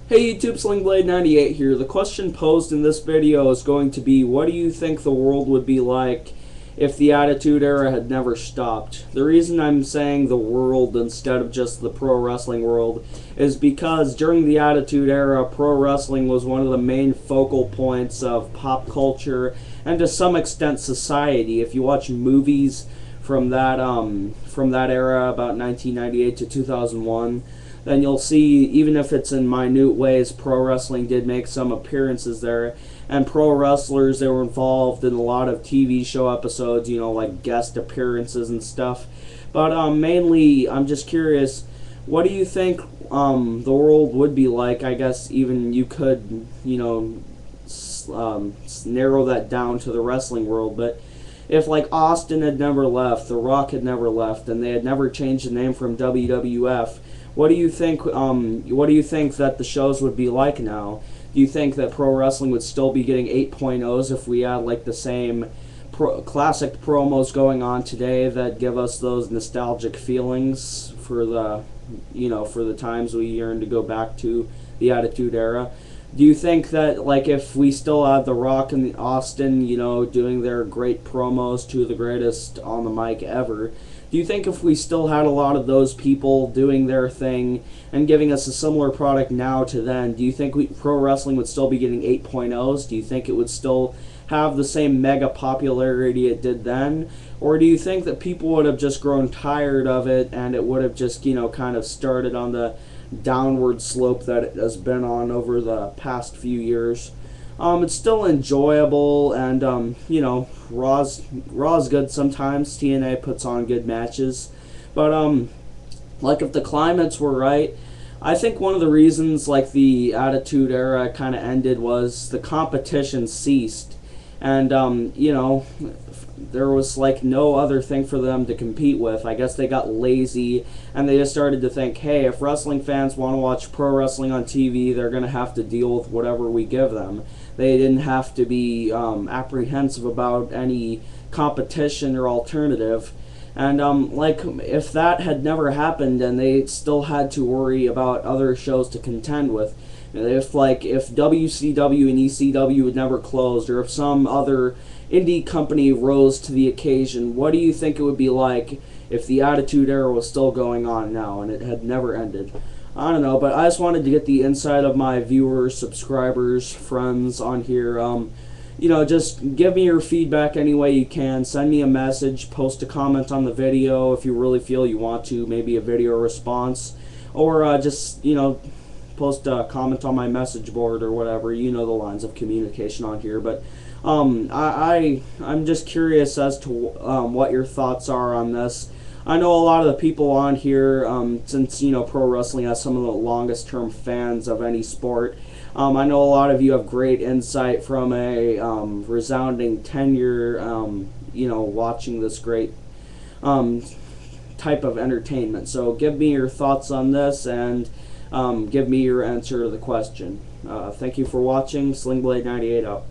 Hey YouTube, SlingBlade98 here. The question posed in this video is going to be, what do you think the world would be like if the Attitude Era had never stopped? The reason I'm saying the world instead of just the pro wrestling world is because during the Attitude Era, pro wrestling was one of the main focal points of pop culture and to some extent society. If you watch movies from that era, about 1998 to 2001, then you'll see, even if it's in minute ways, pro wrestling did make some appearances there. And pro wrestlers, they were involved in a lot of TV show episodes, like guest appearances and stuff. But mainly, I'm just curious, what do you think the world would be like? I guess even you could, narrow that down to the wrestling world. But if like Austin had never left, The Rock had never left, and they had never changed the name from WWF, what do you think? What do you think that the shows would be like now? Do you think that pro wrestling would still be getting 8.0s if we had like the same classic promos going on today that give us those nostalgic feelings for the, for the times we yearn to go back to, the Attitude Era? Do you think that, like, if we still had The Rock and Austin, doing their great promos, two of the greatest on the mic ever, do you think if we still had a lot of those people doing their thing and giving us a similar product now to then, do you think pro wrestling would still be getting 8.0s? Do you think it would still have the same mega popularity it did then? Or do you think that people would have just grown tired of it and it would have just, kind of started on the downward slope that it has been on over the past few years? It's still enjoyable, and Raw's good sometimes. TNA puts on good matches, but like if the climates were right, I think one of the reasons like the Attitude Era kind of ended was the competition ceased, and there was like no other thing for them to compete with. I guess they got lazy and they just started to think, hey, if wrestling fans want to watch pro wrestling on TV, they're going to have to deal with whatever we give them. They didn't have to be apprehensive about any competition or alternative. And like if that had never happened and they still had to worry about other shows to contend with, if WCW and ECW had never closed, or if some other indie company rose to the occasion, what do you think it would be like if the Attitude Era was still going on now and it had never ended? I don't know, but I just wanted to get the insight of my viewers, subscribers, friends on here. Just give me your feedback any way you can. Send me a message, post a comment on the video if you really feel you want to, maybe a video response, or just, post a comment on my message board or whatever. You know the lines of communication on here. But I'm just curious as to what your thoughts are on this. I know a lot of the people on here, since pro wrestling has some of the longest term fans of any sport, I know a lot of you have great insight from a resounding tenure, watching this great type of entertainment. So give me your thoughts on this and give me your answer to the question. Thank you for watching. SlingBlade98 out.